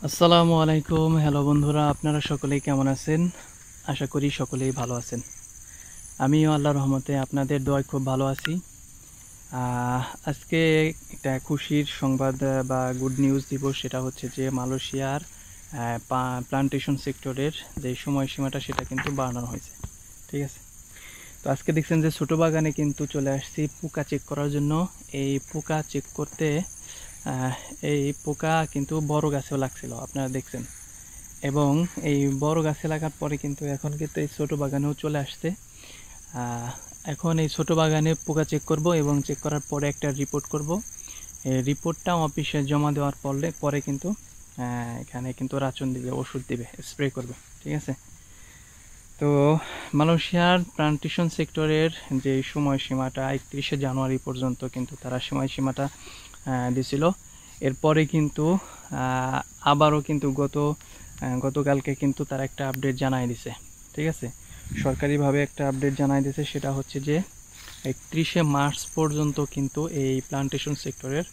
আসসালামু আলাইকুম। হ্যালো বন্ধুরা, আপনারা সকলেই কেমন আছেন? আশা করি সকলেই ভালো আছেন। আমিও আল্লাহর রহমতে আপনাদের দোয়ায় খুব ভালো আছি। আজকে একটা খুশির সংবাদ বা গুড নিউজ দিব। সেটা হচ্ছে যে মালয়েশিয়ার প্লান্টেশন সেক্টরের যে সময়সীমাটা সেটা কিন্তু বাড়ানো হয়েছে। ঠিক আছে, তো আজকে দেখছেন যে ছোটো বাগানে কিন্তু চলে আসছি পোকা চেক করার জন্য। এই পোকা চেক করতে এই পোকা কিন্তু বড় গাছেও লাগছিল, আপনারা দেখছেন। এবং এই বড় গাছে লাগার পরে কিন্তু এখন কিন্তু এই ছোটো বাগানেও চলে আসছে। এখন এই ছোটো বাগানে পোকা চেক করব এবং চেক করার পরে একটা রিপোর্ট করব। এই রিপোর্টটা অফিসে জমা দেওয়ার পরে কিন্তু এখানে কিন্তু রাচন দিবে, ওষুধ দিবে, স্প্রে করবে। ঠিক আছে, তো মালয়েশিয়ার প্লান্টেশন সেক্টরের যে সময়সীমাটা 31শে জানুয়ারি পর্যন্ত কিন্তু তারা সময়সীমাটা দিছিল। এরপরে কিন্তু আবারও কিন্তু গতকালকে কিন্তু তারা একটা আপডেট জানাই দিছে। ঠিক আছে, সরকারিভাবে একটা আপডেট জানাই দিছে, সেটা হচ্ছে যে 31শে মার্চ পর্যন্ত কিন্তু এই প্লান্টেশন সেক্টরের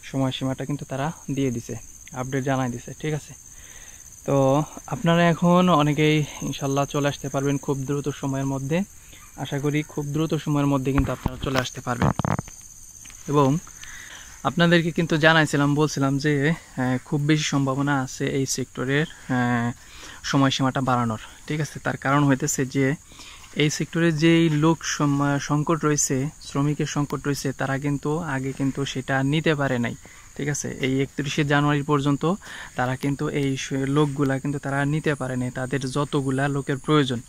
সময়সীমাটা কিন্তু তারা দিয়ে দিছে, আপডেট জানাই দিছে। ঠিক আছে, তো আপনারা এখন অনেকেই ইনশাল্লাহ চলে আসতে পারবেন খুব দ্রুত সময়ের মধ্যে। আশা করি খুব দ্রুত সময়ের মধ্যে কিন্তু আপনারা চলে আসতে পারবেন। এবং আপনাদেরকে কিন্তু জানাইছিলাম, বলছিলাম যে খুব বেশি সম্ভাবনা আছে এই সেক্টরের সময়সীমাটা বাড়ানোর। ঠিক আছে, তার কারণ হইতেছে যে এই সেক্টরে যেই লোক সংকট রয়েছে, শ্রমিকের সংকট রয়েছে, তারা কিন্তু আগে কিন্তু সেটা নিতে পারে নাই। ঠিক আছে, এই 31শে জানুয়ারি পর্যন্ত তারা কিন্তু এই লোকগুলা কিন্তু তারা নিতে পারে নাই, তাদের যতগুলা লোকের প্রয়োজন।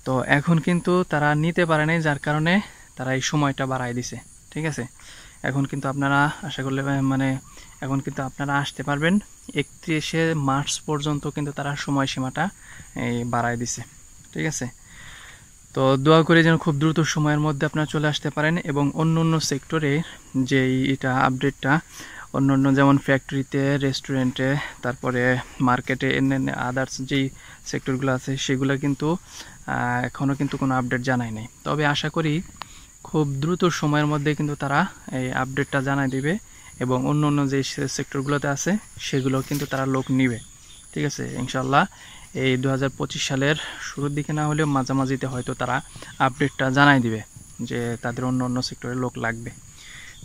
তো এখন কিন্তু তারা নিতে পারে নাই, যার কারণে তারা এই সময়টা বাড়াই দিছে। ঠিক আছে, এখন কিন্তু আপনারা আশা করলে এখন কিন্তু আপনারা আসতে পারবেন 31শে মার্চ পর্যন্ত কিন্তু তারা সময়সীমাটা এই বাড়াই দিছে। ঠিক আছে, তো দোয়া করে যেন খুব দ্রুত সময়ের মধ্যে আপনারা চলে আসতে পারেন। এবং অন্য অন্য সেক্টরে যেই এটা আপডেটটা অন্য অন্য যেমন ফ্যাক্টরিতে, রেস্টুরেন্টে, তারপরে মার্কেটে, আদার্স যেই সেক্টরগুলো আছে সেগুলো কিন্তু এখনও কিন্তু কোনো আপডেট জানায় নাই। তবে আশা করি খুব দ্রুত সময়ের মধ্যে কিন্তু তারা এই আপডেটটা জানাই দিবে এবং অন্য অন্য যে সেক্টরগুলোতে আছে সেগুলো কিন্তু তারা লোক নিবে। ঠিক আছে, ইনশাল্লাহ এই 2025 সালের শুরুর দিকে না হলেও মাঝামাঝিতে হয়তো তারা আপডেটটা জানাই দিবে যে তাদের অন্য অন্য সেক্টরে লোক লাগবে।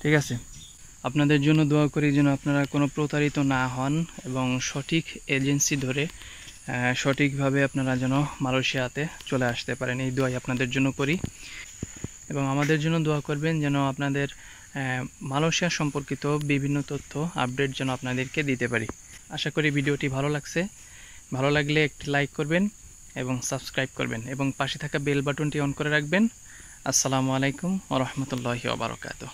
ঠিক আছে, আপনাদের জন্য দোয়া করি যেন আপনারা কোনো প্রতারিত না হন এবং সঠিক এজেন্সি ধরে সঠিকভাবে আপনারা যেন মালয়েশিয়াতে চলে আসতে পারেন, এই দোয়াই আপনাদের জন্য করি। এবং আমাদের জন্য দোয়া করবেন যেন আপনাদের মালয়েশিয়া সম্পর্কিত বিভিন্ন তথ্য আপডেট যেন আপনাদেরকে দিতে পারি। আশা করি ভিডিওটি ভালো লাগছে। ভালো লাগলে একটি লাইক করবেন এবং সাবস্ক্রাইব করবেন এবং পাশে থাকা বেল বাটনটি অন করে রাখবেন। আসসালামু আলাইকুম ওয়া রাহমাতুল্লাহি ওয়া বারাকাতুহু।